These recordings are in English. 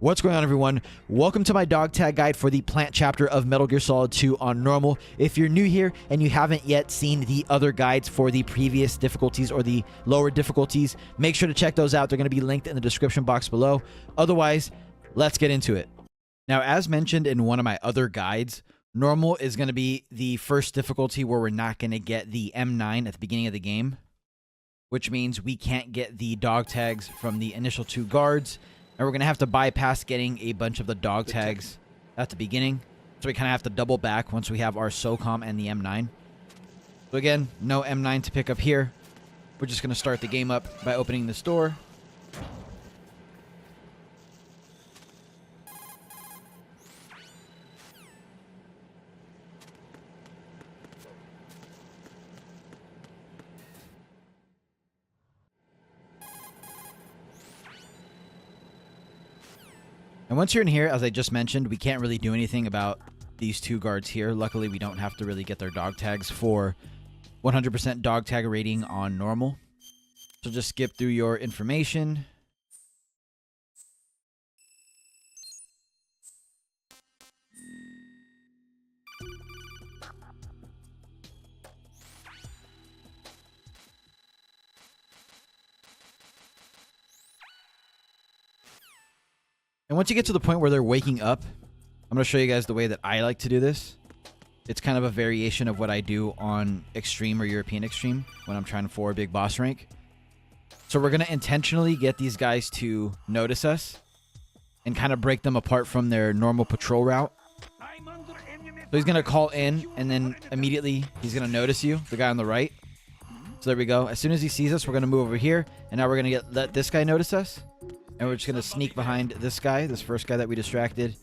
What's going on, everyone? Welcome to my dog tag guide for the plant chapter of Metal Gear Solid 2 on normal. If you're new here and you haven't yet seen the other guides for the previous difficulties or the lower difficulties, make sure to check those out. They're going to be linked in the description box below. Otherwise, let's get into it. Now, as mentioned in one of my other guides, normal is going to be the first difficulty where we're not going to get the M9 at the beginning of the game, which means we can't get the dog tags from the initial two guards. And we're going to have to bypass getting a bunch of the dog tags at the beginning. So we kind of have to double back once we have our SOCOM and the M9. So again, no M9 to pick up here. We're just going to start the game up by opening this door. And once you're in here, as I just mentioned, we can't really do anything about these two guards here. Luckily, we don't have to really get their dog tags for 100% dog tag rating on normal. So just skip through your information. And once you get to the point where they're waking up, I'm going to show you guys the way that I like to do this. It's kind of a variation of what I do on Extreme or European Extreme when I'm trying for a big boss rank. So we're going to intentionally get these guys to notice us and kind of break them apart from their normal patrol route. So he's going to call in, and then immediately he's going to notice you, the guy on the right. So there we go. As soon as he sees us, we're going to move over here, and now we're going to let this guy notice us. And we're just going to sneak behind this guy, this first guy that we distracted.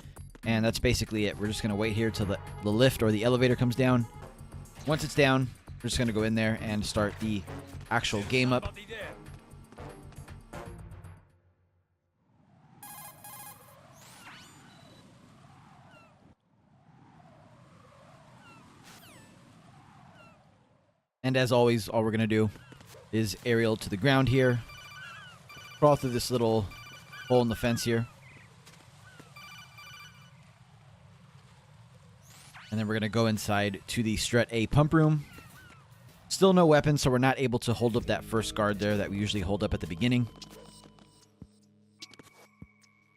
And that's basically it. We're just going to wait here till the lift or the elevator comes down. Once it's down, we're just going to go in there and start the actual game up. And as always, all we're going to do is aerial to the ground here. Crawl through this little hole in the fence here. And then we're going to go inside to the Strut A pump room. Still no weapons, so we're not able to hold up that first guard there that we usually hold up at the beginning.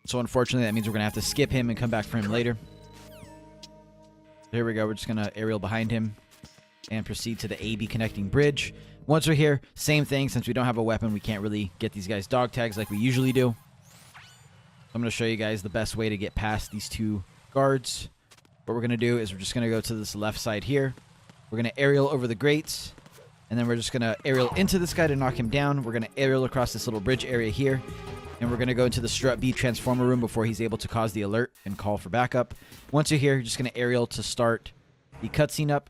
So unfortunately, that means we're going to have to skip him and come back for him later. Here we go. We're just going to aerial behind him and proceed to the AB connecting bridge. Once we're here, same thing. Since we don't have a weapon, we can't really get these guys dog tags like we usually do. I'm going to show you guys the best way to get past these two guards. What we're going to do is we're just going to go to this left side here. We're going to aerial over the grates. And then we're just going to aerial into this guy to knock him down. We're going to aerial across this little bridge area here. And we're going to go into the Strut B transformer room before he's able to cause the alert and call for backup. Once you're here, you're just going to aerial to start the cutscene up.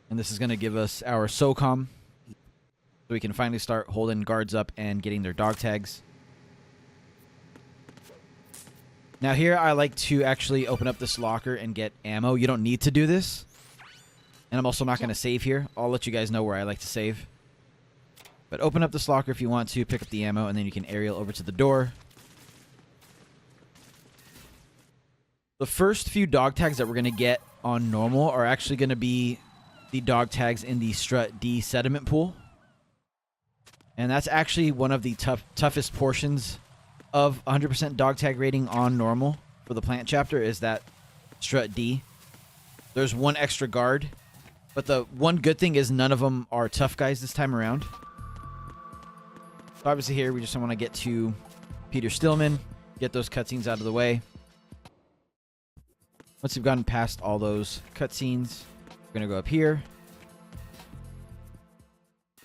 And this is going to give us our SOCOM. So we can finally start holding guards up and getting their dog tags. Now here, I like to actually open up this locker and get ammo. You don't need to do this. And I'm also not going to save here. I'll let you guys know where I like to save. But open up this locker if you want to, pick up the ammo, and then you can aerial over to the door. The first few dog tags that we're going to get on normal are actually going to be the dog tags in the Strut D sediment pool. And that's actually one of the toughest portions of 100% dog tag rating on normal for the plant chapter is that Strut D. There's one extra guard, but the one good thing is none of them are tough guys this time around. So obviously here we just want to get to Peter Stillman, get those cutscenes out of the way. Once we've gotten past all those cutscenes, we're going to go up here.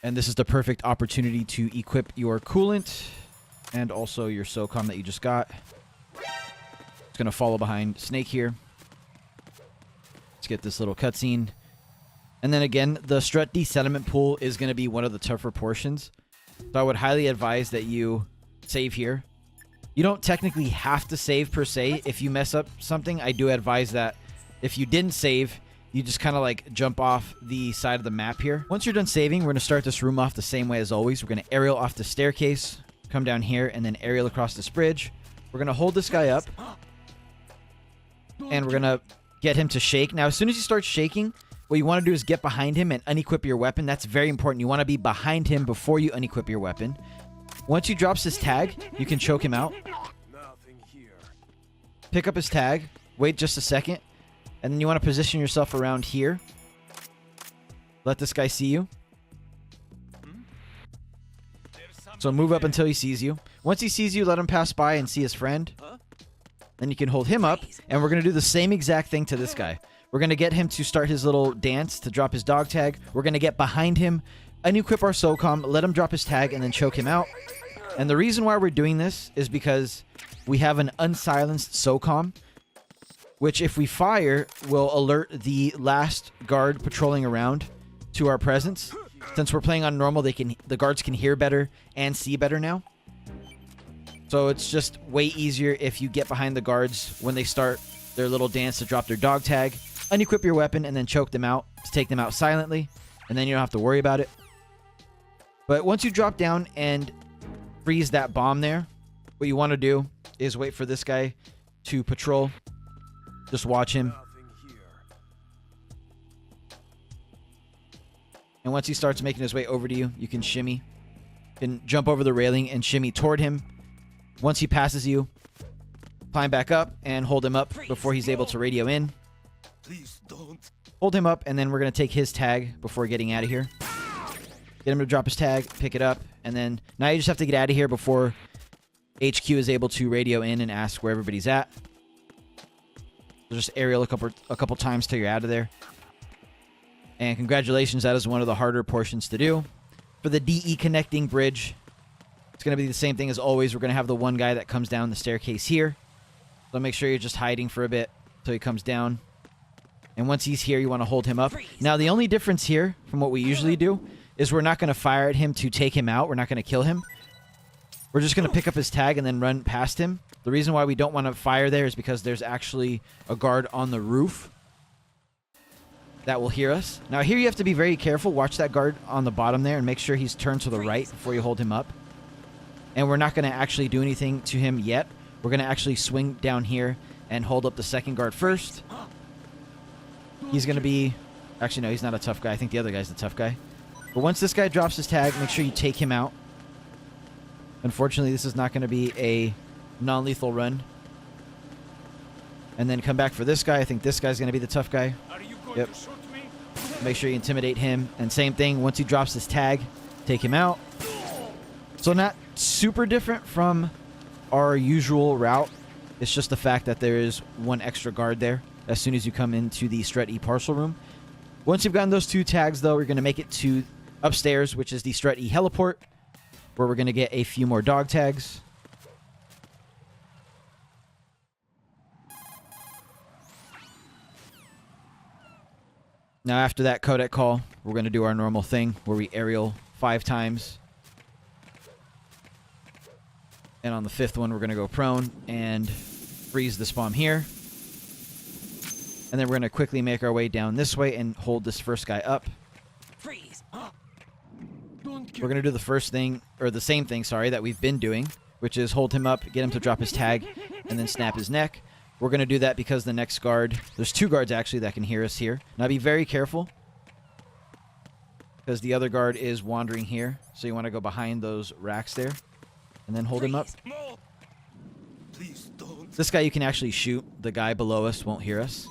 And this is the perfect opportunity to equip your coolant and also your SOCOM that you just got. It's going to follow behind Snake here. Let's get this little cutscene. And then again, the Strut D sediment pool is going to be one of the tougher portions. So I would highly advise that you save here. You don't technically have to save per se. If you mess up something, I do advise that if you didn't save, you just kind of like jump off the side of the map here. Once you're done saving, we're going to start this room off the same way as always. We're going to aerial off the staircase, come down here and then aerial across this bridge. We're going to hold this guy up. And we're going to get him to shake. Now, as soon as he starts shaking, what you want to do is get behind him and unequip your weapon. That's very important. You want to be behind him before you unequip your weapon. Once he drops his tag, you can choke him out. Pick up his tag. Wait just a second. And then you want to position yourself around here. Let this guy see you. So move up until he sees you. Once he sees you, let him pass by and see his friend. Then you can hold him up. And we're going to do the same exact thing to this guy. We're going to get him to start his little dance to drop his dog tag. We're going to get behind him, unequip our SOCOM, let him drop his tag, and then choke him out. And the reason why we're doing this is because we have an unsilenced SOCOM, which if we fire, will alert the last guard patrolling around to our presence. Since we're playing on normal, the guards can hear better and see better now. So it's just way easier if you get behind the guards when they start their little dance to drop their dog tag, unequip your weapon, and then choke them out to take them out silently. And then you don't have to worry about it. But once you drop down and freeze that bomb there, what you want to do is wait for this guy to patrol. Just watch him. And once he starts making his way over to you, you can shimmy. You can jump over the railing and shimmy toward him. Once he passes you, climb back up and hold him up before he's able to radio in. Please don't. Hold him up, and then we're going to take his tag before getting out of here. Get him to drop his tag, pick it up, and then now you just have to get out of here before HQ is able to radio in and ask where everybody's at. So just aerial a couple times till you're out of there. And congratulations, that is one of the harder portions to do. For the DE connecting bridge, it's going to be the same thing as always. We're going to have the one guy that comes down the staircase here. So make sure you're just hiding for a bit until he comes down. And once he's here, you want to hold him up. Now, the only difference here from what we usually do is we're not going to fire at him to take him out. We're not going to kill him. We're just going to pick up his tag and then run past him. The reason why we don't want to fire there is because there's actually a guard on the roof that will hear us. Now, here you have to be very careful. Watch that guard on the bottom there and make sure he's turned to the right before you hold him up. And we're not going to actually do anything to him yet. We're going to actually swing down here and hold up the second guard first. He's going to be... Actually, no, he's not a tough guy. I think the other guy's the tough guy. But once this guy drops his tag, make sure you take him out. Unfortunately, this is not going to be a non-lethal run. And then come back for this guy. I think this guy's going to be the tough guy. Yep. Make sure you intimidate him. And same thing, once he drops his tag, take him out. So not super different from our usual route. It's just the fact that there is one extra guard there as soon as you come into the Strut E parcel room. Once you've gotten those 2 tags, though, we're going to make it to upstairs, which is the Strut E heliport, where we're going to get a few more dog tags. Now, after that codec call, we're going to do our normal thing where we aerial 5 times. And on the 5th one, we're going to go prone and freeze this bomb here. And then we're going to quickly make our way down this way and hold this first guy up. Freeze. We're going to do the first thing, or the same thing, sorry, that we've been doing, which is hold him up, get him to drop his tag, and then snap his neck. We're going to do that because the next guard, there's 2 guards actually that can hear us here. Now be very careful because the other guard is wandering here. So you want to go behind those racks there and then hold him up. Please don't. This guy you can actually shoot. The guy below us won't hear us.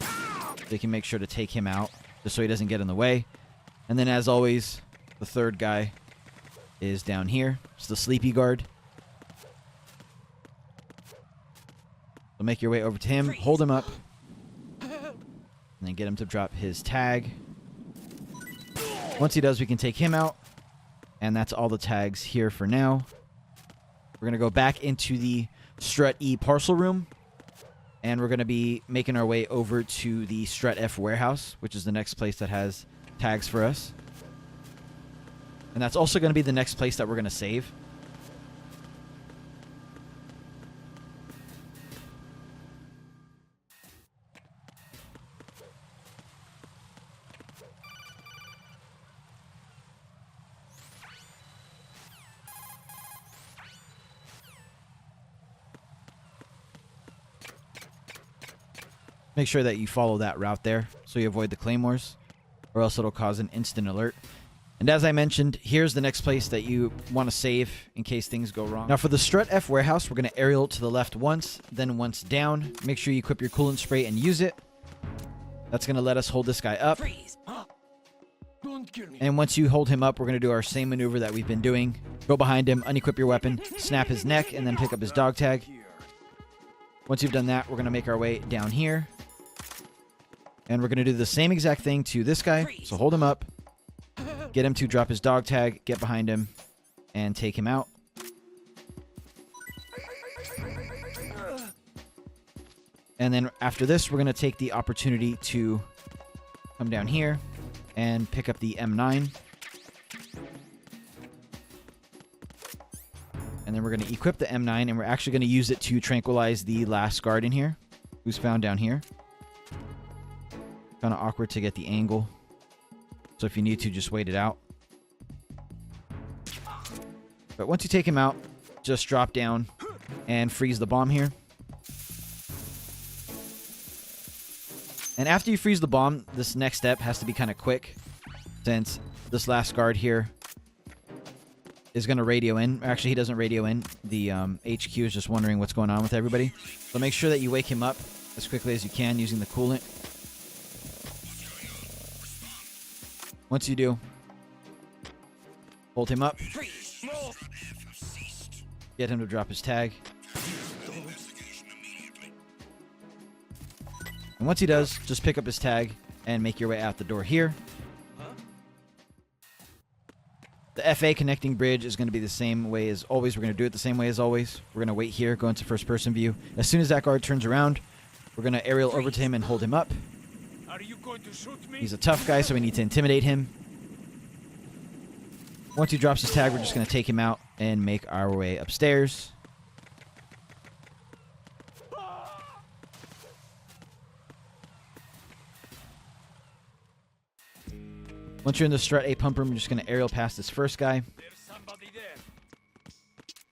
So you can make sure to take him out just so he doesn't get in the way. And then as always, the 3rd guy is down here. It's the sleepy guard. So make your way over to him, hold him up, and then get him to drop his tag. Once he does, we can take him out. And that's all the tags here for now. We're going to go back into the Strut E parcel room. And we're going to be making our way over to the Strut F warehouse, which is the next place that has tags for us. And that's also going to be the next place that we're going to save. Make sure that you follow that route there so you avoid the claymores, or else it'll cause an instant alert. And as I mentioned, here's the next place that you want to save in case things go wrong. Now for the Strut F warehouse, we're going to aerial to the left once, then once down. Make sure you equip your coolant spray and use it. That's going to let us hold this guy up. Freeze. Don't kill me. And once you hold him up, we're going to do our same maneuver that we've been doing. Go behind him, unequip your weapon, snap his neck, and then pick up his dog tag. Once you've done that, we're going to make our way down here. And we're going to do the same exact thing to this guy. So hold him up. Get him to drop his dog tag, get behind him, and take him out. And then after this, we're going to take the opportunity to come down here and pick up the M9. And then we're going to equip the M9, and we're actually going to use it to tranquilize the last guard in here, who's found down here. Kind of awkward to get the angle. So if you need to, just wait it out. But once you take him out, just drop down and freeze the bomb here. And after you freeze the bomb, this next step has to be kind of quick, since this last guard here is going to radio in. Actually, he doesn't radio in. The HQ is just wondering what's going on with everybody. So make sure that you wake him up as quickly as you can using the coolant. Once you do, hold him up. Freeze. Get him to drop his tag. And once he does, just pick up his tag and make your way out the door here. The FA connecting bridge is going to be the same way as always. We're going to do it the same way as always. We're going to wait here, go into first person view. As soon as that guard turns around, we're going to aerial over to him and hold him up. Are you going to shoot me? He's a tough guy, so we need to intimidate him. Once he drops his tag, we're just going to take him out and make our way upstairs. Once you're in the Strut A pump room, we're just going to aerial past this first guy. There's somebody there.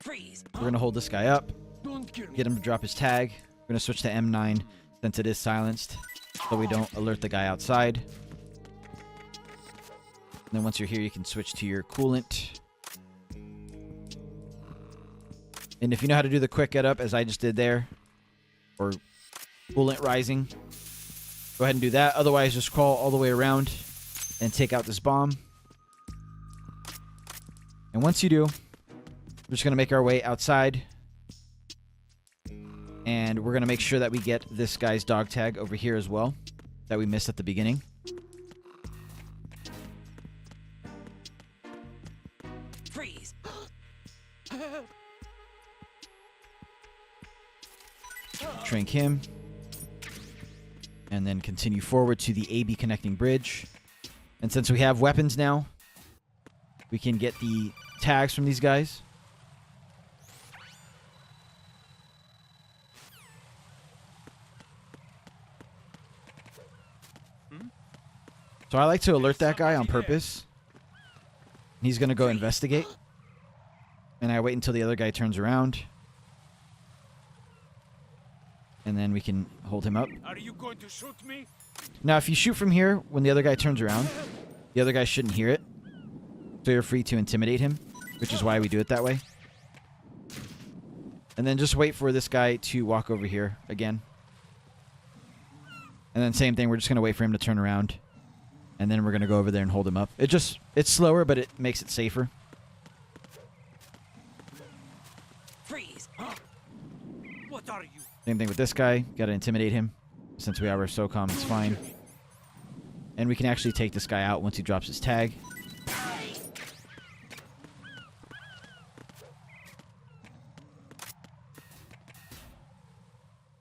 Freeze. We're going to hold this guy up, Don't kill me. get him to drop his tag. We're going to switch to M9 since it is silenced, so we don't alert the guy outside. And then once you're here, you can switch to your coolant. And if you know how to do the quick get up, as I just did there, or coolant rising, go ahead and do that. Otherwise, just crawl all the way around and take out this bomb. And once you do, we're just going to make our way outside. And we're going to make sure that we get this guy's dog tag over here as well, that we missed at the beginning. Freeze. Shrink him. And then continue forward to the AB connecting bridge. And since we have weapons now, we can get the tags from these guys. So I like to alert that guy on purpose. He's going to go investigate. And I wait until the other guy turns around. And then we can hold him up. Are you going to shoot me? Now, if you shoot from here, when the other guy turns around, the other guy shouldn't hear it. So you're free to intimidate him, which is why we do it that way. And then just wait for this guy to walk over here again. And then same thing, we're just going to wait for him to turn around. And then we're going to go over there and hold him up. It's slower, but it makes it safer. Freeze. What are you? Same thing with this guy. Got to intimidate him. Since we have our SOCOM, it's fine. And we can actually take this guy out once he drops his tag.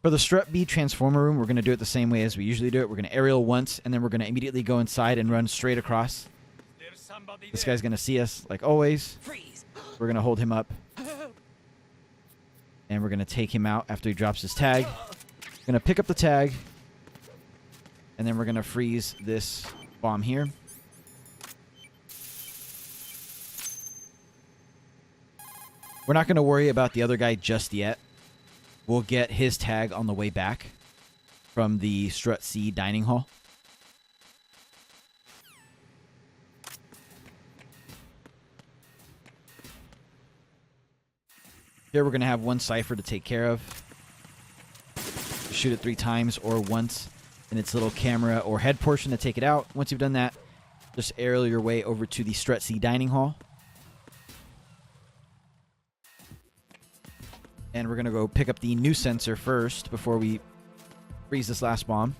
For the Strut B transformer room, we're going to do it the same way as we usually do it. We're going to aerial once, and then we're going to immediately go inside and run straight across. There's somebody This there. guy's going to see us, like always. Freeze. We're going to hold him up. And we're going to take him out after he drops his tag. We're going to pick up the tag. And then we're going to freeze this bomb here. We're not going to worry about the other guy just yet. We'll get his tag on the way back. from the Strut C dining hall. Here we're going to have one cipher to take care of. Shoot it 3 times or once in its little camera or head portion to take it out. Once you've done that, just aerial your way over to the Strut C dining hall. And we're going to go pick up the new sensor first before we freeze this last bomb.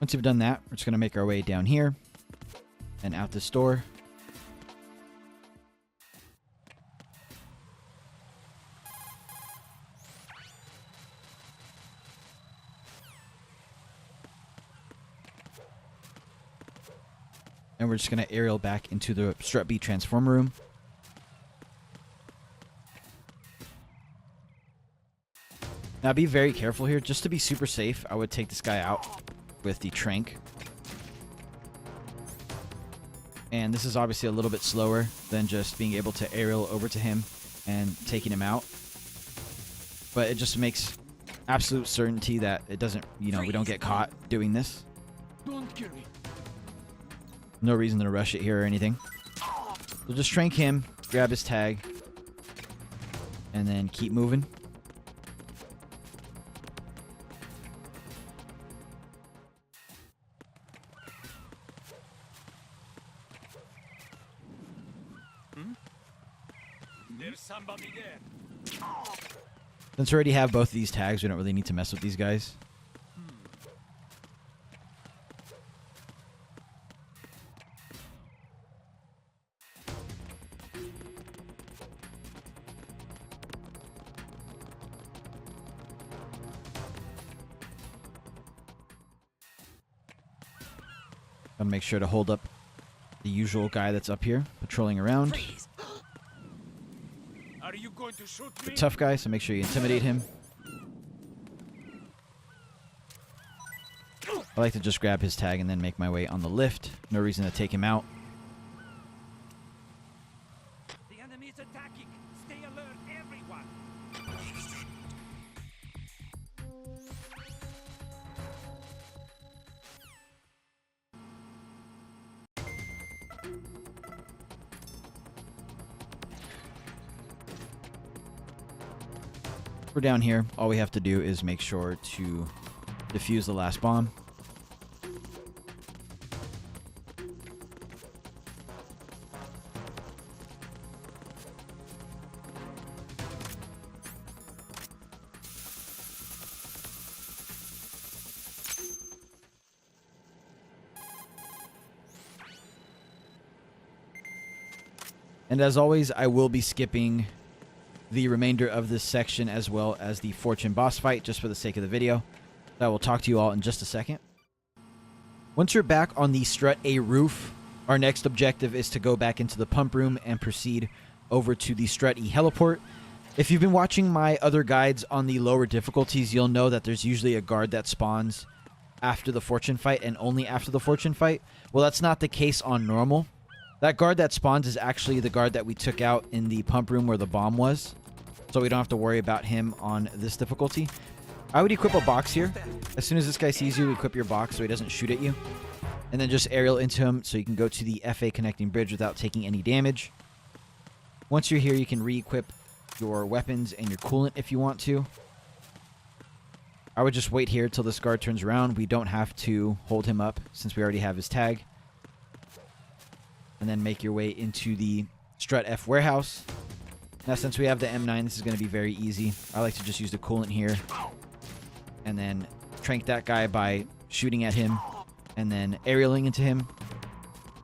Once you've done that, we're just going to make our way down here and out this door. And we're just going to aerial back into the Strut B transformer room. Now be very careful here. Just to be super safe, I would take this guy out with the Trank. And this is obviously a little bit slower than just being able to aerial over to him and taking him out. But it just makes absolute certainty that it doesn't, you know, we don't get caught doing this. Don't kill me. No reason to rush it here or anything. We'll just Trank him, grab his tag, and then keep moving. There's somebody there. Since we already have both of these tags, we don't really need to mess with these guys. Gotta make sure to hold up the usual guy that's up here, patrolling around. Freeze. Are you going to shoot me? Tough guy, so make sure you intimidate him. I like to just grab his tag and then make my way on the lift. No reason to take him out. The enemy is attacking. Stay alert, everyone. We're down here. All we have to do is make sure to defuse the last bomb. And as always, I will be skipping the remainder of this section as well as the Fortune boss fight just for the sake of the video. I will talk to you all in just a second. Once you're back on the Strut A roof, our next objective is to go back into the pump room and proceed over to the Strut E heliport. If you've been watching my other guides on the lower difficulties, you'll know that there's usually a guard that spawns after the Fortune fight and only after the Fortune fight. Well, that's not the case on normal. That guard that spawns is actually the guard that we took out in the pump room where the bomb was. So we don't have to worry about him on this difficulty. I would equip a box here. As soon as this guy sees you, equip your box so he doesn't shoot at you. And then just aerial into him so you can go to the FA connecting bridge without taking any damage. Once you're here, you can re-equip your weapons and your coolant if you want to. I would just wait here till this guard turns around. We don't have to hold him up since we already have his tag. And then make your way into the Strut F warehouse. Now, since we have the M9, this is going to be very easy. I like to just use the coolant here. And then trank that guy by shooting at him. And then aerialing into him.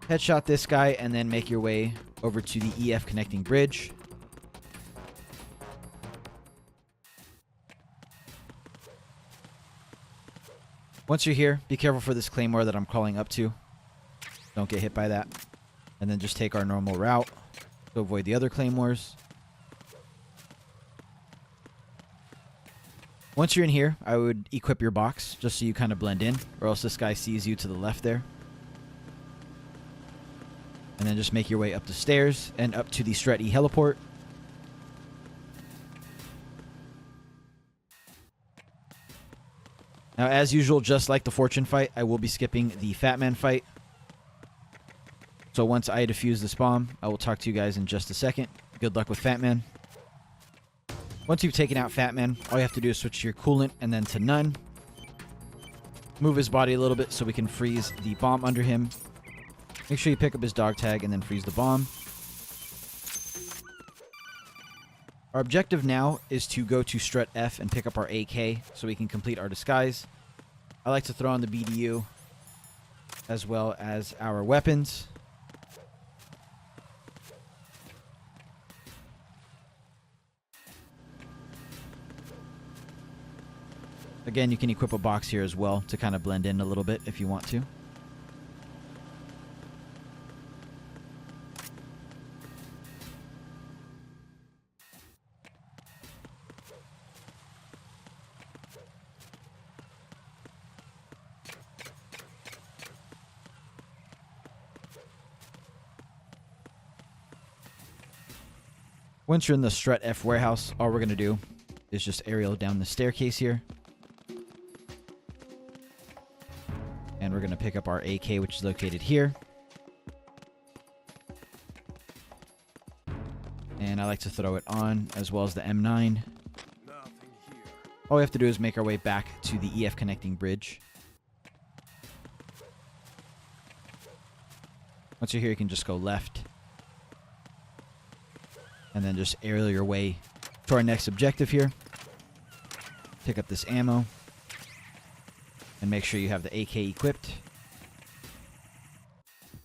Headshot this guy and then make your way over to the EF connecting bridge. Once you're here, be careful for this claymore that I'm crawling up to. Don't get hit by that. And then just take our normal route to avoid the other claymores. Once you're in here, I would equip your box just so you kind of blend in, or else this guy sees you to the left there. And then just make your way up the stairs and up to the Strat E heliport. Now, as usual, just like the Fortune fight, I will be skipping the Fat Man fight. So once I defuse this bomb, I will talk to you guys in just a second. Good luck with Fat Man. Once you've taken out Fat Man, all you have to do is switch to your coolant and then to none. Move his body a little bit so we can freeze the bomb under him. Make sure you pick up his dog tag and then freeze the bomb. Our objective now is to go to Strut F and pick up our AK so we can complete our disguise. I like to throw on the BDU as well as our weapons. Again, you can equip a box here as well to kind of blend in a little bit if you want to. Once you're in the Strut F warehouse, all we're going to do is just aerial down the staircase here. And we're going to pick up our AK, which is located here. And I like to throw it on, as well as the M9. All we have to do is make our way back to the EF connecting bridge. Once you're here, you can just go left. And then just aerial your way to our next objective here. Pick up this ammo. And make sure you have the AK equipped.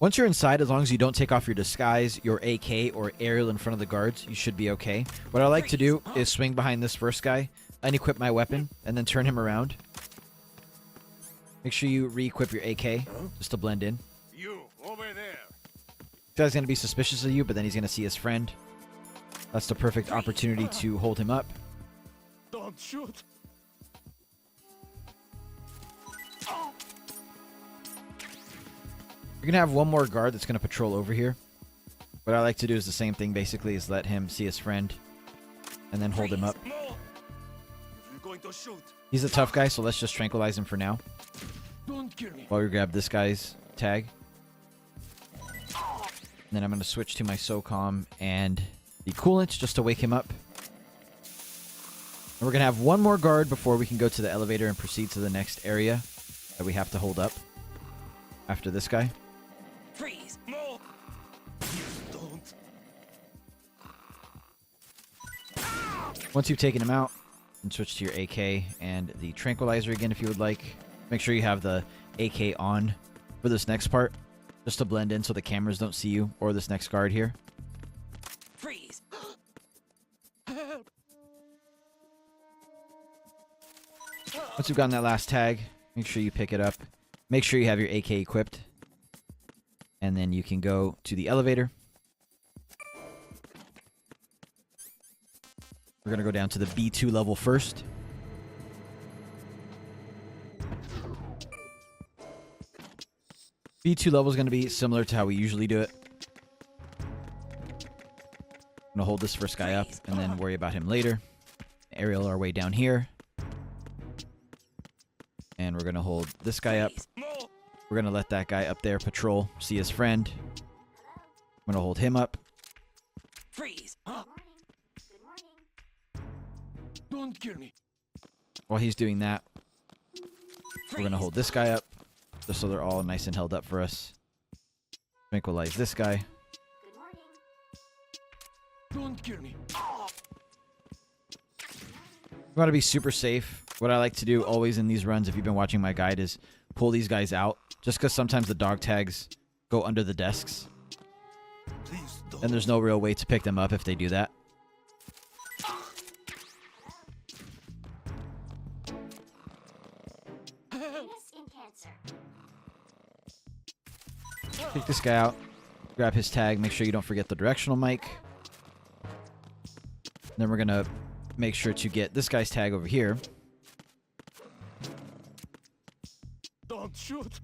Once you're inside, as long as you don't take off your disguise, your AK, or aerial in front of the guards, you should be okay. What I like to do is swing behind this first guy, unequip my weapon, and then turn him around. Make sure you re-equip your AK, just to blend in. You, over there. This guy's going to be suspicious of you, but then he's going to see his friend. That's the perfect opportunity to hold him up. Don't shoot. You're going to have one more guard that's going to patrol over here. What I like to do is the same thing, basically, is let him see his friend and then hold him up. No. If you're going to shoot, He's a tough guy, so let's just tranquilize him for now. don't kill me. While we grab this guy's tag. And then I'm going to switch to my SOCOM and the coolant just to wake him up. And we're going to have one more guard before we can go to the elevator and proceed to the next area that we have to hold up after this guy. Freeze! No. Don't. Once you've taken him out, and switch to your AK and the tranquilizer again if you would like. Make sure you have the AK on for this next part, just to blend in so the cameras don't see you or this next guard here. Freeze! Once you've gotten that last tag, make sure you pick it up. Make sure you have your AK equipped. And then you can go to the elevator. We're going to go down to the B2 level first. B2 level is going to be similar to how we usually do it. I'm going to hold this first guy up and then worry about him later. Aerial our way down here. And we're going to hold this guy up. We're going to let that guy up there patrol, see his friend. I'm going to hold him up. Freeze! Don't kill me. While he's doing that, we're going to hold this guy up, just so they're all nice and held up for us. Tranquilize this guy. Don't kill me. You want to be super safe. What I like to do always in these runs, if you've been watching my guide, is pull these guys out. Just because sometimes the dog tags go under the desks. Please don't. And there's no real way to pick them up if they do that. Venus in Cancer. Take this guy out. Grab his tag. Make sure you don't forget the directional mic. Then we're going to make sure to get this guy's tag over here. Don't shoot.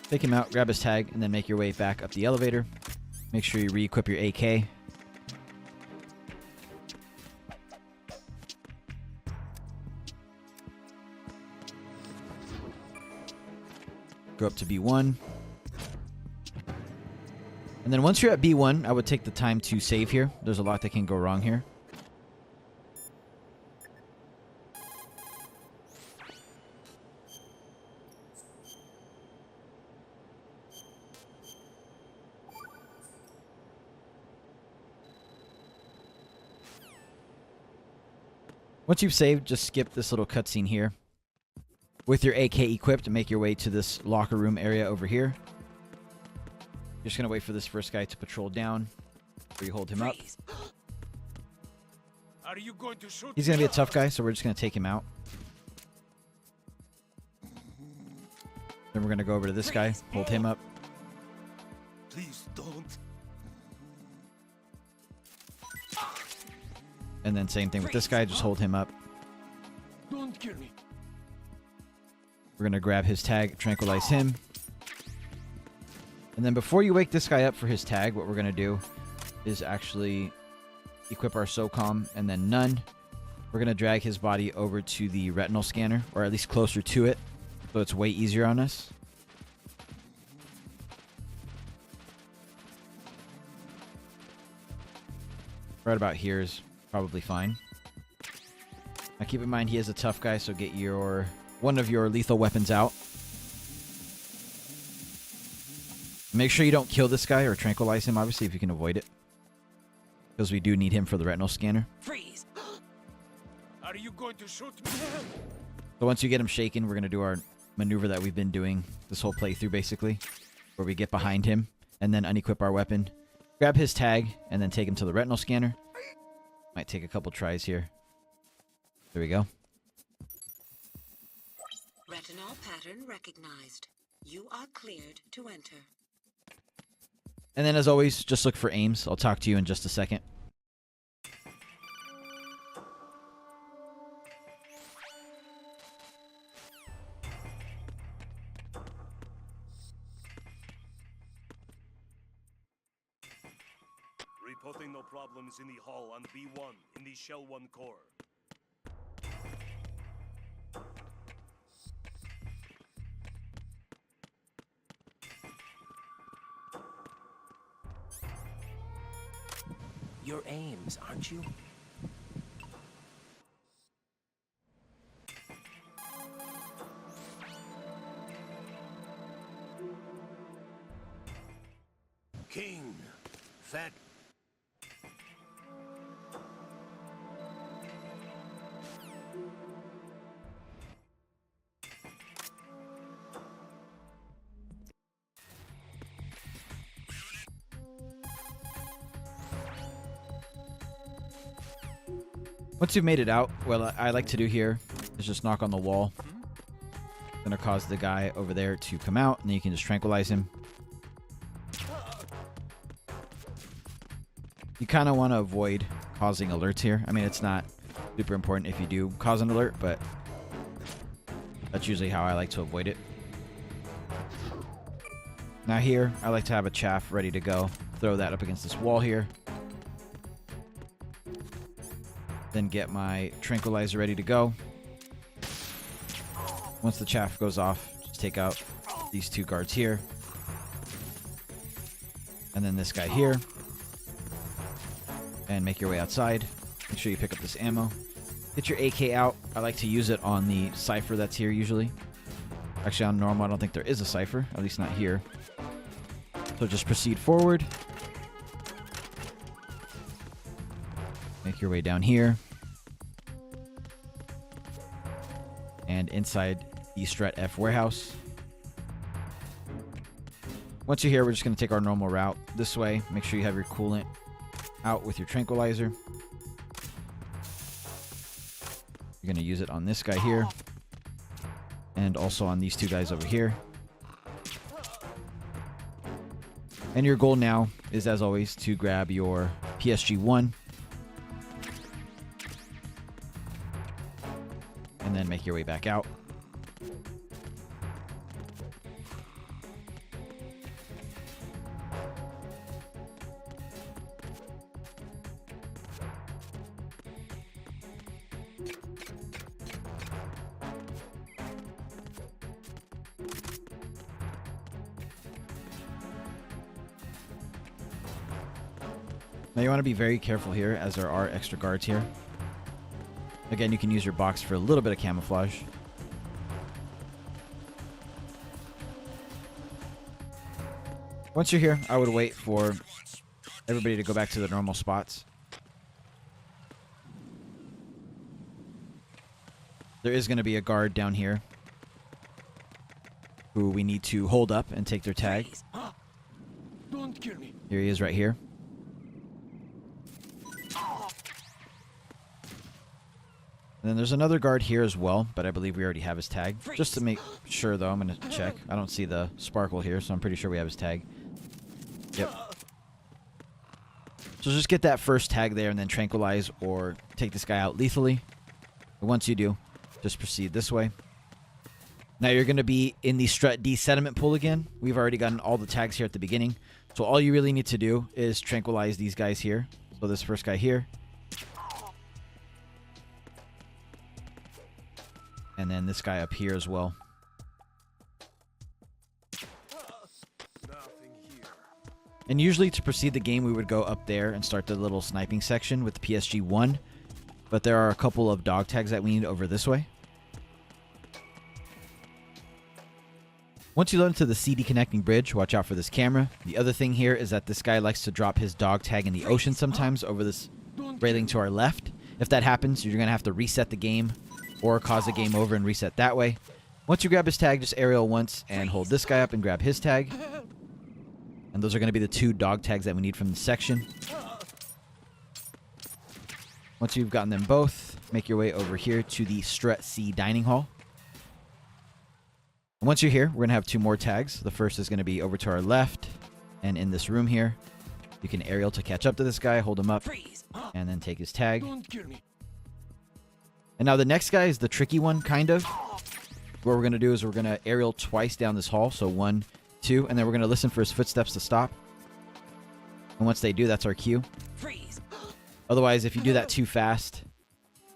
Take him out, grab his tag, and then make your way back up the elevator. Make sure you re-equip your AK. Go up to B1. And then once you're at B1, I would take the time to save here. There's a lot that can go wrong here. Once you've saved, just skip this little cutscene here. With your AK equipped, make your way to this locker room area over here. You're just going to wait for this first guy to patrol down. Where you hold him up. Are you going to shoot? He's going to be a tough guy, so we're just going to take him out. Then we're going to go over to this guy, hold him up. Please don't. And then same thing with this guy, just hold him up. Don't kill me. We're going to grab his tag, tranquilize him. And then before you wake this guy up for his tag, what we're going to do is actually equip our SOCOM and then none. We're going to drag his body over to the retinal scanner, or at least closer to it, so it's way easier on us. Right about here is probably fine. Now keep in mind he is a tough guy, so get one of your lethal weapons out. Make sure you don't kill this guy or tranquilize him, obviously, if you can avoid it. Because we do need him for the retinal scanner. Freeze! Are you going to shoot me? So once you get him shaken, we're going to do our maneuver that we've been doing this whole playthrough, basically. Where we get behind him and then unequip our weapon. Grab his tag and then take him to the retinal scanner. Might take a couple tries here. There we go. Retinal pattern recognized. You are cleared to enter. And then as always, just look for aims. I'll talk to you in just a second. Reporting no problems in the hall on B1 in the Shell 1 core. Your aims, aren't you? King, that... Once you've made it out, what I like to do here is just knock on the wall. Gonna cause the guy over there to come out, and then you can just tranquilize him. You kind of want to avoid causing alerts here. I mean, it's not super important if you do cause an alert, but that's usually how I like to avoid it. Now here, I like to have a chaff ready to go. Throw that up against this wall here. Then get my tranquilizer ready to go. Once the chaff goes off, just take out these two guards here. And then this guy here. And make your way outside. Make sure you pick up this ammo. Get your AK out. I like to use it on the Cypher that's here usually. Actually, on normal, I don't think there is a Cypher. At least not here. So just proceed forward. Make your way down here. And inside the Strat F warehouse. Once you're here, we're just going to take our normal route this way. Make sure you have your coolant out with your tranquilizer. You're going to use it on this guy here. And also on these two guys over here. And your goal now is, as always, to grab your PSG-1 and then make your way back out. Now you want to be very careful here, as there are extra guards here. Again, you can use your box for a little bit of camouflage. Once you're here, I would wait for everybody to go back to their normal spots. There is going to be a guard down here who we need to hold up and take their tag. Don't kill me. Here he is right here. And then there's another guard here as well, but I believe we already have his tag. Just to make sure, though, I'm going to check. I don't see the sparkle here, so I'm pretty sure we have his tag. Yep. So just get that first tag there and then tranquilize or take this guy out lethally. And once you do, just proceed this way. Now you're going to be in the Strut D sediment pool again. We've already gotten all the tags here at the beginning. So all you really need to do is tranquilize these guys here. So this first guy here. And then this guy up here as well. Nothing here. And usually to proceed the game, we would go up there and start the little sniping section with the PSG-1. But there are a couple of dog tags that we need over this way. Once you load into the CD connecting bridge, watch out for this camera. The other thing here is that this guy likes to drop his dog tag in the ocean sometimes over this railing to our left. If that happens, you're going to have to reset the game or cause a game over and reset that way. Once you grab his tag, just aerial once and hold this guy up and grab his tag. And those are going to be the 2 dog tags that we need from the section. Once you've gotten them both, make your way over here to the Strut C dining hall. And once you're here, we're going to have 2 more tags. The first is going to be over to our left and in this room here. You can aerial to catch up to this guy, hold him up, and then take his tag. Don't kill me. And now the next guy is the tricky one, kind of. What we're going to do is we're going to aerial twice down this hall. So 1, 2, and then we're going to listen for his footsteps to stop. And once they do, that's our cue. Freeze! Otherwise, if you do that too fast,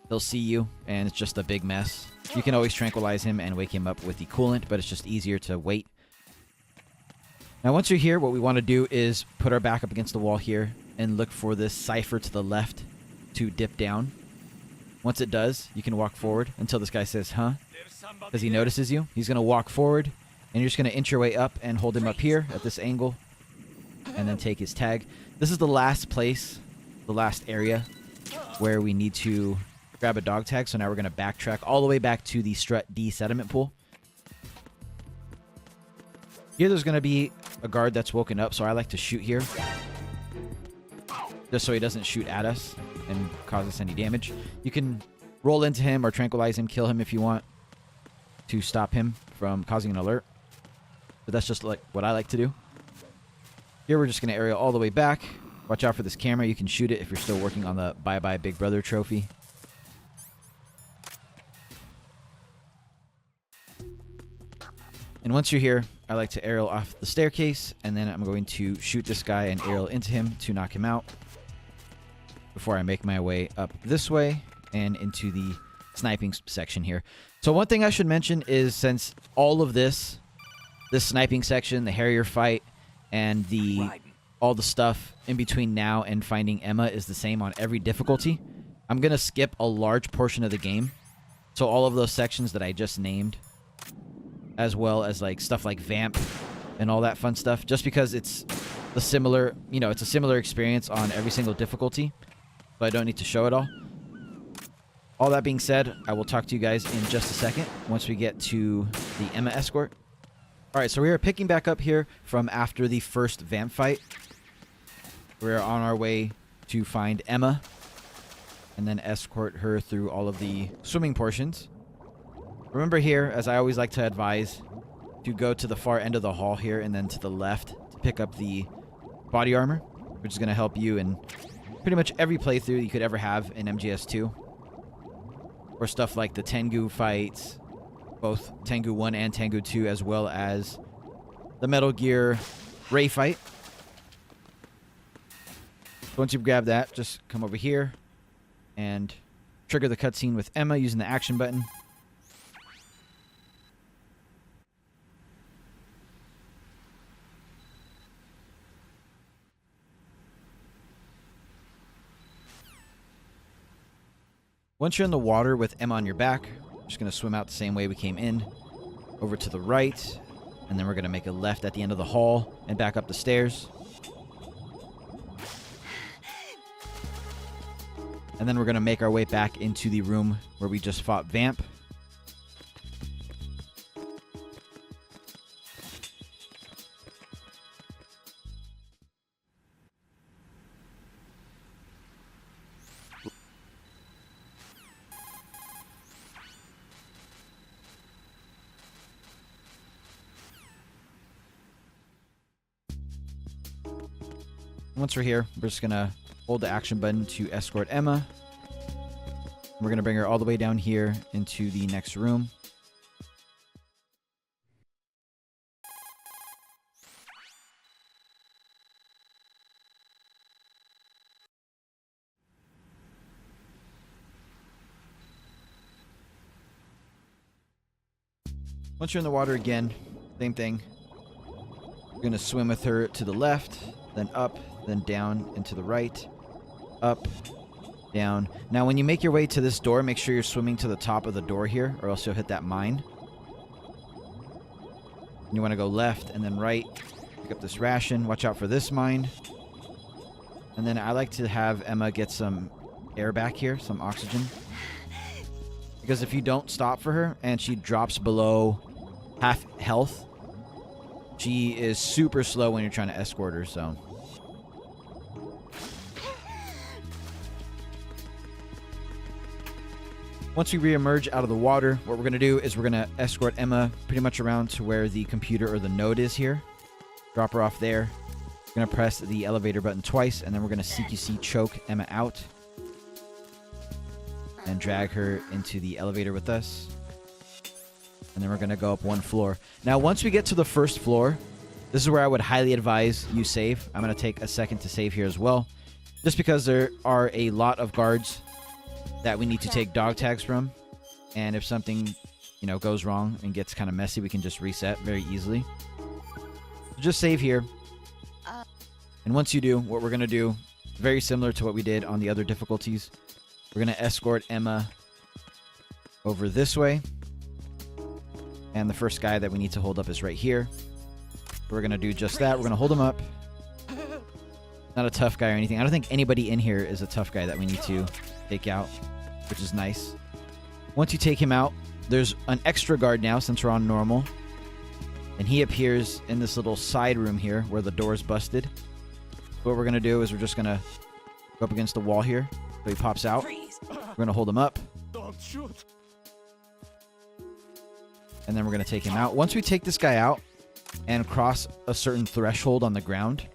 he'll see you, and it's just a big mess. You can always tranquilize him and wake him up with the coolant, but it's just easier to wait. Now, once you're here, what we want to do is put our back up against the wall here and look for this cipher to the left to dip down. Once it does, you can walk forward until this guy says, huh? Because he notices you. He's going to walk forward, and you're just going to inch your way up and hold him up here at this angle, and then take his tag. This is the last place, the last area where we need to grab a dog tag. So now we're going to backtrack all the way back to the Strut D sediment pool. Here there's going to be a guard that's woken up, so I like to shoot here, just so he doesn't shoot at us and cause us any damage. You can roll into him or tranquilize him, kill him if you want to stop him from causing an alert. But that's just like what I like to do. Here we're just going to aerial all the way back. Watch out for this camera. You can shoot it if you're still working on the Bye Bye Big Brother trophy. And once you're here, I like to aerial off the staircase, and then I'm going to shoot this guy and aerial into him to knock him out before I make my way up this way and into the sniping section here. So one thing I should mention is, since all of this sniping section, the Harrier fight, and all the stuff in between now and finding Emma is the same on every difficulty, I'm going to skip a large portion of the game. So all of those sections that I just named, as well as like stuff like Vamp and all that fun stuff, just because it's a similar experience on every single difficulty, so I don't need to show it all. All that being said, I will talk to you guys in just a second once we get to the Emma escort. All right, so we are picking back up here from after the first Vamp fight. We're on our way to find Emma and then escort her through all of the swimming portions. Remember here, as I always like to advise, to go to the far end of the hall here and then to the left to pick up the body armor, which is going to help you in pretty much every playthrough you could ever have in MGS2. Or stuff like the Tengu fights, both Tengu 1 and Tengu 2, as well as the Metal Gear Ray fight. So once you grab that, just come over here and trigger the cutscene with Emma using the action button. Once you're in the water with Emma on your back, we're just going to swim out the same way we came in, over to the right, and then we're going to make a left at the end of the hall and back up the stairs. And then we're going to make our way back into the room where we just fought Vamp. Once we're here, we're just going to hold the action button to escort Emma. We're going to bring her all the way down here into the next room. Once you're in the water again, same thing. You're going to swim with her to the left, then up, then down, and to the right. Up, down. Now, when you make your way to this door, make sure you're swimming to the top of the door here, or else you'll hit that mine. And you want to go left and then right. Pick up this ration. Watch out for this mine. And then I like to have Emma get some air back here, some oxygen. Because if you don't stop for her and she drops below half health, she is super slow when you're trying to escort her, so... Once we re-emerge out of the water, what we're going to do is we're going to escort Emma pretty much around to where the computer or the node is here. Drop her off there. We're going to press the elevator button twice, and then we're going to CQC choke Emma out. And drag her into the elevator with us. And then we're going to go up one floor. Now, once we get to the first floor, this is where I would highly advise you save. I'm going to take a second to save here as well. Just because there are a lot of guards that we need to take dog tags from, and if something, you know, goes wrong and gets kind of messy, we can just reset very easily. So just save here, and once you do, what we're gonna do, very similar to what we did on the other difficulties, we're gonna escort Emma over this way, and the first guy that we need to hold up is right here. We're gonna do just that. We're gonna hold him up. Not a tough guy or anything. I don't think anybody in here is a tough guy that we need to take out, which is nice. Once you take him out, there's an extra guard now since we're on normal, and he appears in this little side room here where the door's busted. What we're gonna do is we're just gonna go up against the wall here so he pops out. We're gonna hold him up, Don't shoot. and then we're gonna take him out. Once we take this guy out and cross a certain threshold on the ground,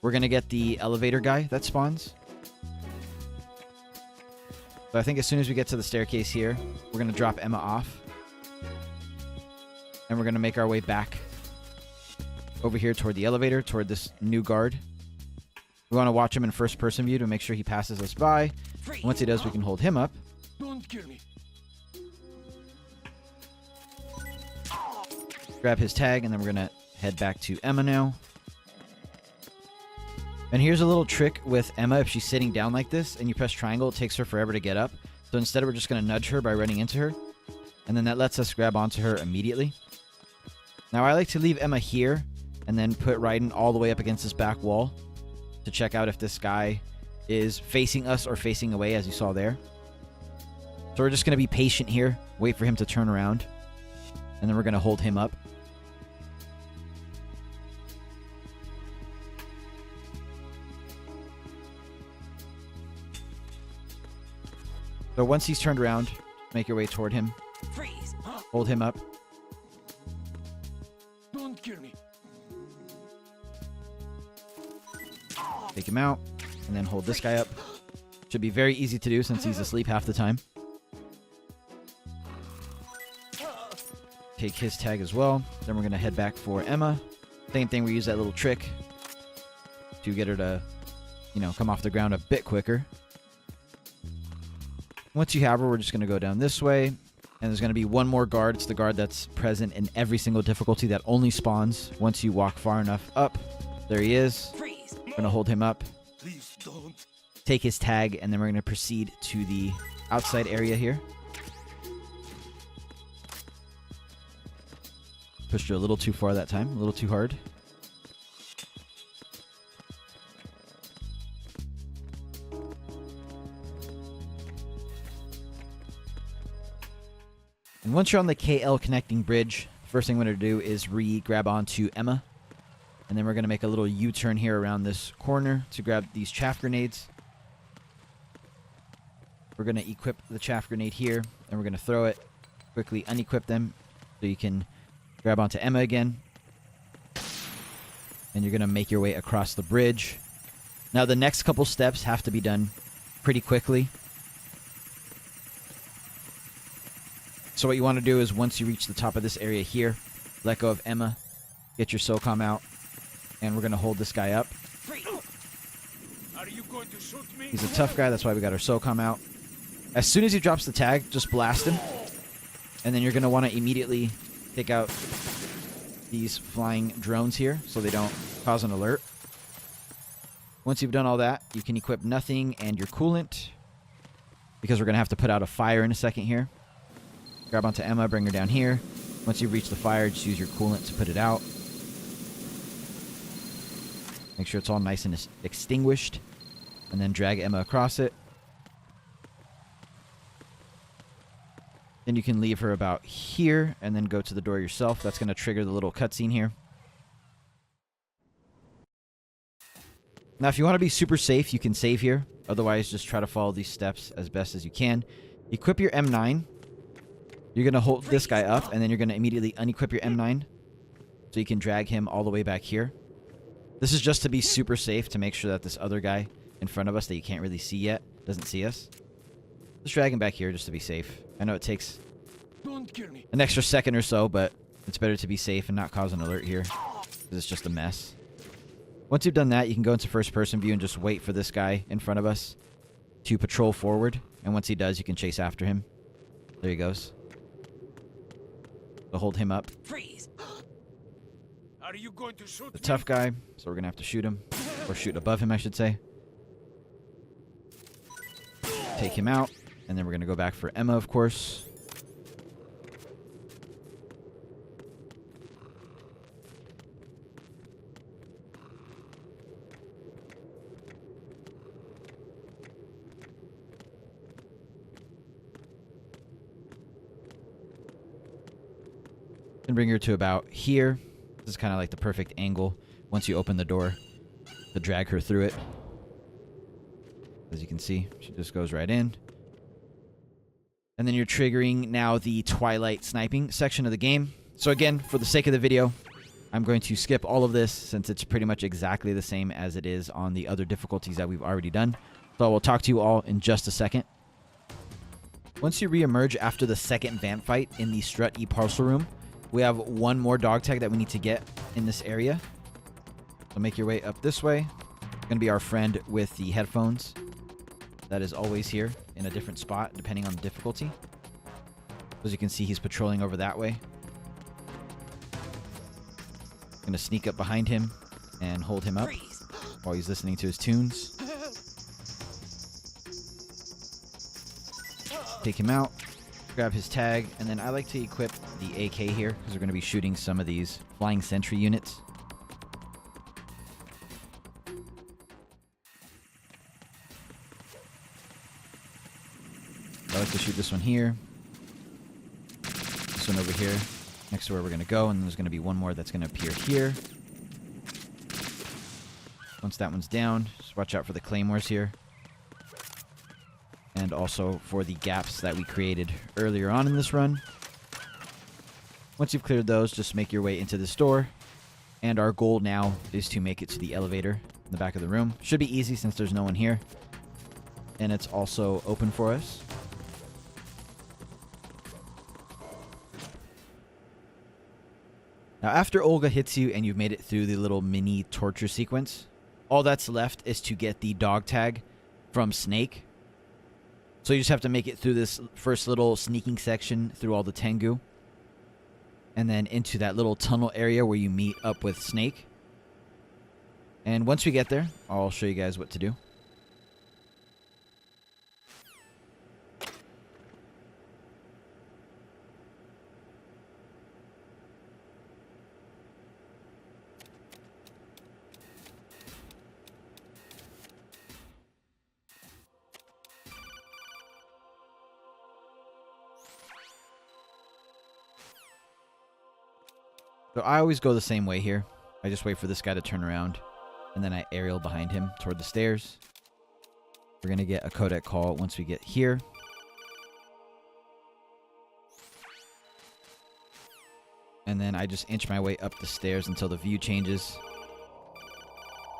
we're gonna get the elevator guy that spawns. So I think as soon as we get to the staircase here, we're going to drop Emma off. And we're going to make our way back over here toward the elevator, toward this new guard. We want to watch him in first-person view to make sure he passes us by. Once he does, we can hold him up. Don't kill me. Grab his tag, and then we're going to head back to Emma now. And here's a little trick with Emma. If she's sitting down like this and you press triangle, it takes her forever to get up. So instead, we're just going to nudge her by running into her. And then that lets us grab onto her immediately. Now, I like to leave Emma here and then put Raiden all the way up against this back wall to check out if this guy is facing us or facing away, as you saw there. So we're just going to be patient here, wait for him to turn around, and then we're going to hold him up. So once he's turned around, make your way toward him. Freeze! Hold him up. Don't kill me. Take him out, and then hold this guy up. Should be very easy to do since he's asleep half the time. Take his tag as well. Then we're going to head back for Emma. Same thing, we use that little trick to get her to, you know, come off the ground a bit quicker. Once you have her, we're just going to go down this way. And there's going to be one more guard. It's the guard that's present in every single difficulty that only spawns once you walk far enough up. There he is. Freeze. We're going to hold him up. Please don't. Take his tag, and then we're going to proceed to the outside area here. Pushed her a little too far that time, a little too hard. And once you're on the KL connecting bridge, first thing we're going to do is grab onto Emma. And then we're going to make a little U-turn here around this corner to grab these chaff grenades. We're going to equip the chaff grenade here, and we're going to throw it. Quickly unequip them so you can grab onto Emma again. And you're going to make your way across the bridge. Now the next couple steps have to be done pretty quickly. So what you want to do is once you reach the top of this area here, let go of Emma, get your SOCOM out, and we're going to hold this guy up. Are you going to shoot me? He's a tough guy, that's why we got our SOCOM out. As soon as he drops the tag, just blast him. And then you're going to want to immediately take out these flying drones here so they don't cause an alert. Once you've done all that, you can equip nothing and your coolant, because we're going to have to put out a fire in a second here. Grab onto Emma, bring her down here. Once you reach the fire, just use your coolant to put it out. Make sure it's all nice and extinguished. And then drag Emma across it. Then you can leave her about here and then go to the door yourself. That's going to trigger the little cutscene here. Now, if you want to be super safe, you can save here. Otherwise, just try to follow these steps as best as you can. Equip your M9. You're going to hold this guy up, and then you're going to immediately unequip your M9. So you can drag him all the way back here. This is just to be super safe, to make sure that this other guy in front of us that you can't really see yet doesn't see us. Just drag him back here just to be safe. I know it takes Don't kill me. an extra second or so, but it's better to be safe and not cause an alert here, because it's just a mess. Once you've done that, you can go into first-person view and just wait for this guy in front of us to patrol forward. And once he does, you can chase after him. There he goes. So hold him up. Freeze. Are you going to shoot The me? tough guy, so we're going to have to shoot him. Or shoot above him, I should say. Take him out. And then we're going to go back for Emma, of course. And bring her to about here. This is kind of like the perfect angle once you open the door to drag her through it. As you can see, she just goes right in. And then you're triggering now the Twilight sniping section of the game. So again, for the sake of the video, I'm going to skip all of this since it's pretty much exactly the same as it is on the other difficulties that we've already done. So we'll talk to you all in just a second. Once you re-emerge after the second vamp fight in the Strut E-Parcel room, we have one more dog tag that we need to get in this area. So make your way up this way. It's going to be our friend with the headphones. That is always here in a different spot depending on the difficulty. As you can see, he's patrolling over that way. Going to sneak up behind him and hold him up Freeze. while he's listening to his tunes. Take him out, grab his tag, and then I like to equip the AK here because we're going to be shooting some of these flying sentry units. I like to shoot this one here, this one over here, next to where we're going to go, and there's going to be one more that's going to appear here. Once that one's down, just watch out for the claymores here. And also for the gaps that we created earlier on in this run. Once you've cleared those, just make your way into this door. And our goal now is to make it to the elevator the back of the room. Should be easy since there's no one here. And it's also open for us. Now, after Olga hits you and you've made it through the little mini torture sequence, all that's left is to get the dog tag from Snake. So you just have to make it through this first little sneaking section through all the Tengu. And then into that little tunnel area where you meet up with Snake. And once we get there, I'll show you guys what to do. So I always go the same way here. I just wait for this guy to turn around, and then I aerial behind him toward the stairs. We're going to get a codec call once we get here. And then I just inch my way up the stairs until the view changes.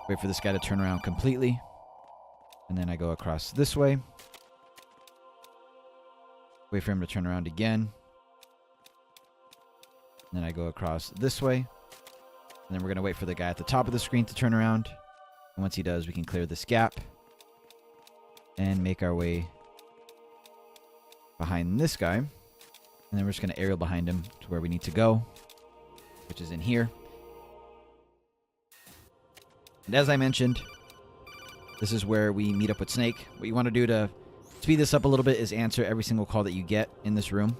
Wait for this guy to turn around completely. And then I go across this way. Wait for him to turn around again. And then I go across this way. And then we're going to wait for the guy at the top of the screen to turn around. And once he does, we can clear this gap. And make our way behind this guy. And then we're just going to aerial behind him to where we need to go, which is in here. And as I mentioned, this is where we meet up with Snake. What you want to do to speed this up a little bit is answer every single call that you get in this room.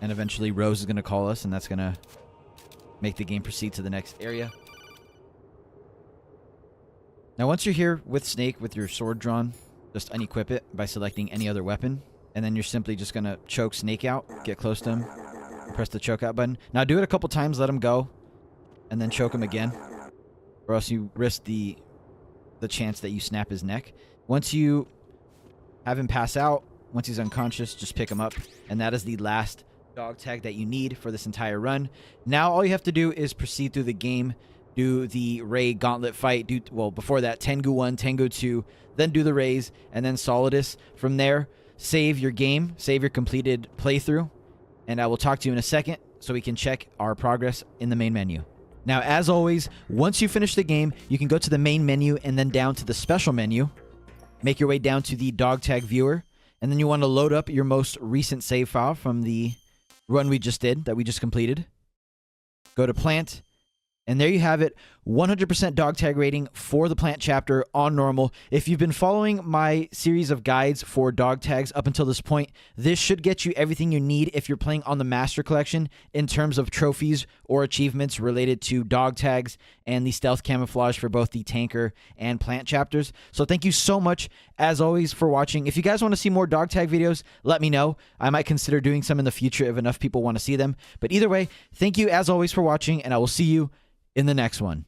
And eventually Rose is going to call us, and that's going to make the game proceed to the next area. Now, once you're here with Snake with your sword drawn, just unequip it by selecting any other weapon. And then you're simply just going to choke Snake out, get close to him, press the choke out button. Now, do it a couple times, let him go, and then choke him again. Or else you risk the chance that you snap his neck. Once you have him pass out, once he's unconscious, just pick him up. And that is the last dog tag that you need for this entire run. Now all you have to do is proceed through the game, do the Ray Gauntlet fight, before that Tengu 1, Tengu 2, then do the Rays, and then Solidus. From there, save your game, save your completed playthrough, and I will talk to you in a second so we can check our progress in the main menu. Now, as always, once you finish the game, you can go to the main menu and then down to the special menu, make your way down to the dog tag viewer, and then you want to load up your most recent save file from the run we just did, that we just completed. Go to Plant, and there you have it, 100% dog tag rating for the Plant chapter on normal. If you've been following my series of guides for dog tags up until this point, this should get you everything you need if you're playing on the Master Collection in terms of trophies or achievements related to dog tags and the stealth camouflage for both the Tanker and Plant chapters. So thank you so much, as always, for watching. If you guys want to see more dog tag videos, let me know. I might consider doing some in the future if enough people want to see them. But either way, thank you as always for watching, and I will see you in the next one.